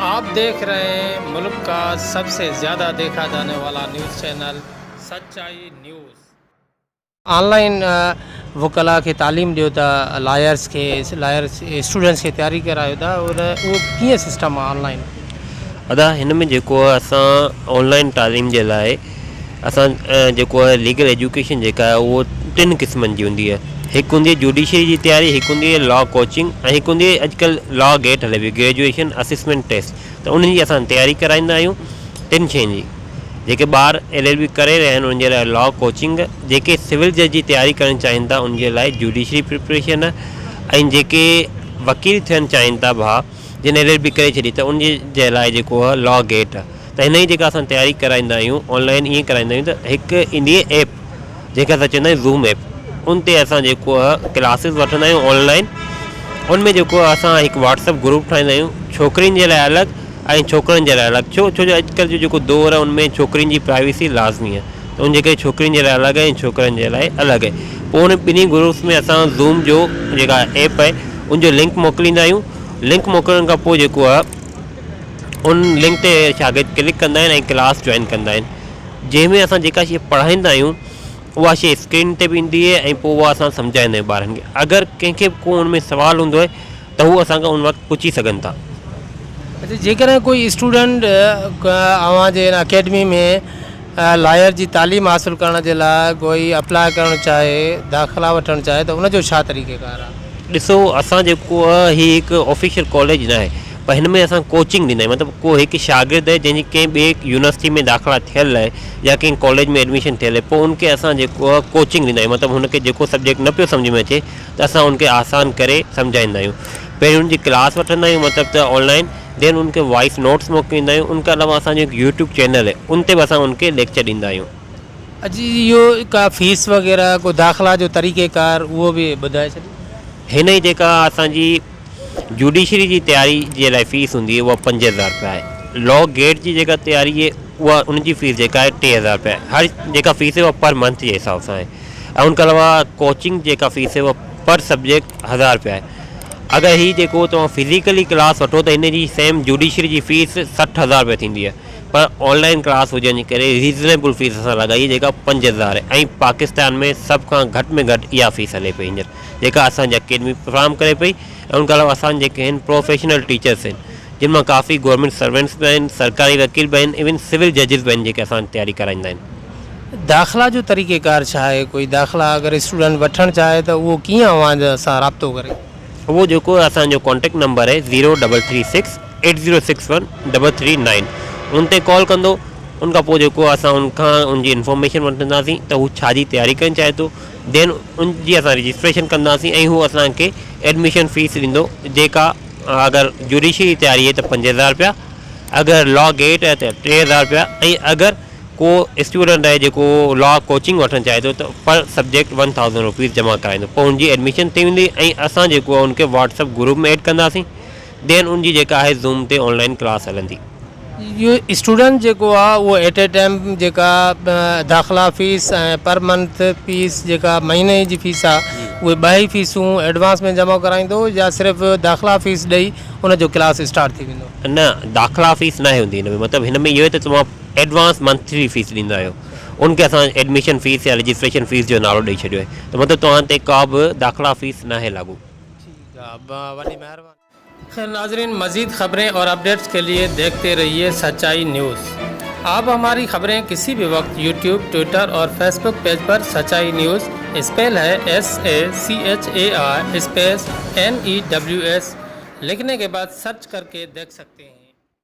आप देख रहे हैं मुल्क का सबसे ज़्यादा देखा जाने वाला न्यूज़ चैनल सच्चाई न्यूज़। ऑनलाइन वकला खे तालीम ॾियो था, लायर्स स्टूडेंट्स खे तैयारी करायो था, और उहो कीअं सिस्टम आहे ऑनलाइन? अदा हिन में जेको आहे असां ऑनलाइन तालीम जे लाइ असां जेको आहे लीगल एजुकेशन जेका आहे उहो 3 क़िस्मनि जी हूंदी आहे। हिकु हूंदी आहे जुडिशरी जी तयारी, हिकु हूंदी आहे लॉ कोचिंग, ऐं हिकु हूंदी आहे अॼुकल्ह लॉ गेट हले पई, ग्रेजुएशन असेसमेंट टेस्ट। त उन्हनि जी असां तयारी कराईंदा आहियूं 3 शयुनि जी। जेके ॿार LLB करे रहिया आहिनि उनजे लाइ लॉ कोचिंग, जेके सिविल जज जी तयारी करणु चाहिनि था उनजे लाइ जुडिशरी प्रिपरेशन, ऐं जेके वकील थियणु चाहिनि था भाउ जिन LLB करे छॾी त उनजे लाइ जेको आहे लॉ गेट आहे। त हिन जी जेका असां तयारी कराईंदा आहियूं ऑनलाइन ईअं कराईंदा आहियूं त हिकु ईंदी आहे ऐप जेका असां चवंदा आहियूं ज़ूम ऐप, उन ते असां जेको आहे क्लासिस वठंदा आहियूं ऑनलाइन। उनमें जेको आहे असां हिकु WhatsApp ग्रुप ठाहींदा आहियूं, छोकिरियुनि जे लाइ अलॻि ऐं छोकिरनि जे लाइ अलॻि। छो जो अॼुकल्ह जो जेको दौर आहे उनमें छोकिरियुनि जी प्राइवेसी लाज़मी आहे, त उन जे करे छोकिरियुनि जे लाइ अलॻि आहे ऐं छोकिरनि जे लाइ अलॻि आहे। पोइ उन ॿिन्ही ग्रुप्स में असां ज़ूम जो जेका ऐप आहे उनजो लिंक मोकिलींदा आहियूं। लिंक मोकिलण खां पोइ जेको आहे उन लिंक ते शागिर्द क्लिक कंदा आहिनि ऐं क्लास जॉइन कंदा आहिनि, जंहिंमें असां जेका शइ पढ़ाईंदा आहियूं उहा शइ स्क्रीन ते बि ईंदी आहे ऐं पोइ उहा असां सम्झाईंदा आहियूं ॿारनि खे। अगरि कंहिंखे को उन में सुवालु हूंदो आहे त हू असांखां उन वक़्तु पुछी सघनि था। अच्छा, जेकॾहिं कोई स्टूडेंट अवांजे अकेडमी में लायर जी तालीम हासिलु करण जे लाइ कोई अप्लाई करणु चाहे, दाख़िला वठणु चाहे, त उनजो छा तरीक़ेकार आहे? ॾिसो, असां जेको आहे हीअ हिकु ऑफिशियल कॉलेज न आहे, पर हिन में असां कोचिंग ॾींदा आहियूं। मतिलबु को हिकु शागिर्द आहे जंहिंजी कंहिं ॿिए यूनिवर्सिटी में दाख़िला थियल आहे या कंहिं कॉलेज में एडमिशन थियल आहे, पोइ उनखे असां जेको आहे कोचिंग ॾींदा आहियूं। मतिलबु हुनखे जेको सब्जेक्ट न पियो सम्झ में अचे त असां उनखे आसान करे सम्झाईंदा आहियूं। पहिरीं उनजी क्लास वठंदा आहियूं, मतिलबु त ऑनलाइन, देन उनखे वॉइस नोट्स मोकिलींदा आहियूं। उनखां अलावा असांजो हिकु यूट्यूब चैनल आहे, उन ते बि असां उनखे लेक्चर ॾींदा आहियूं। अॼु इहो का फीस वग़ैरह को दाख़िला जो तरीक़ेकार उहो बि ॿुधाए छॾियो। हिन जी जेका असांजी जुडिशरी जी तयारी जे लाइ फ़ीस हूंदी आहे उहा 5000 रुपया आहे। लॉ गेट जी जेका तयारी आहे उहा उनजी फ़ीस जेका आहे 3000 रुपया आहे। हर जेका फ़ीस आहे उहा पर मंथ जे हिसाब सां आहे। ऐं उनखां अलावा कोचिंग जेका फ़ीस आहे उहा पर सब्जेक्ट 1000 रुपया आहे। अगरि हीअ जेको तव्हां फिज़िकली क्लास वठो त हिन जी सेम जुडिशरी जी फ़ीस 60,000 रुपया थींदी आहे, पर ऑनलाइन क्लास हुजण जे करे रीज़नेबल फ़ीस असां लॻाई जेका 5000 आहे। ऐं पाकिस्तान में सभ खां घटि में घटि इहा फ़ीस हले पई हींअर, जेका असांजी अकेडमी फ्राहम करे पई। ऐं उनखां अलावा असां जेके आहिनि प्रोफेशनल टीचर्स आहिनि, जिन मां काफ़ी गवर्नमेंट सर्वेंट्स बि आहिनि, सरकारी वकील बि आहिनि, इवन सिविल जजिस बि आहिनि जेके असां तयारी कराईंदा आहिनि। दाख़िला जो तरीक़ेकार छा आहे? कोई दाख़िला अगरि स्टूडेंट वठणु चाहे त उहो कीअं अवां सां राब्तो करे? उहो जेको असांजो कॉन्टेक्ट नंबर आहे 0336 8061 339, उन ते कॉल कंदो। उनखां पोइ जेको असां उनखां उनजी इंफॉर्मेशन वठंदासीं त हू छा जी तयारी करणु चाहे थो, देन उनजी असां रजिस्ट्रेशन कंदासीं ऐं हू असांखे एडमिशन फ़ीस ॾींदो, जेका अगरि जुडिशरी तयारी आहे त 5000 रुपया, अगरि लॉ गेट आहे त 3000 रुपया, ऐं अगरि को स्टूडेंट आहे जेको लॉ कोचिंग वठणु चाहे थो त पर सब्जेक्ट 1000 रुपीज़ जमा कराईंदो। पोइ उनजी एडमिशन थी वेंदी ऐं असां जेको आहे उनखे WhatsApp ग्रुप में ऐड कंदासीं, देन उनजी जेका आहे ज़ूम ते ऑनलाइन क्लास हलंदी। इहो स्टूडेंट जेको आहे उहो एट ए टाइम जेका दाख़िला फ़ीस ऐं पर मंथ फ़ीस जेका महीने जी फ़ीस आहे उहे 2 फ़ीसूं एडवांस में जमा कराईंदो या सिर्फ़ु दाख़िला फ़ीस ॾेई उनजो क्लास स्टार्ट थी वेंदो? न, दाख़िला फ़ीस न हूंदी हिन में। मतिलबु हिन में इहो आहे त तव्हां एडवांस मंथली फ़ीस ॾींदा आहियो, उनखे असां एडमिशन फ़ीस या रजिस्ट्रेशन फ़ीस जो नालो ॾेई छॾियो आहे, त मतिलबु तव्हां ते का बि दाख़िला फ़ीस न आहे लागू। ठीक है, वॾी महिरबानी। खैर नाज़रीन, मज़ीद ख़बरें और अपडेट्स के लिए देखते रहिए सच्चाई न्यूज़। आप हमारी ख़बरें किसी भी वक्त यूट्यूब, ट्विटर और फेसबुक पेज पर सच्चाई न्यूज़, स्पेल है SACHAI स्पेस NEWS, लिखने के बाद सर्च करके देख सकते हैं।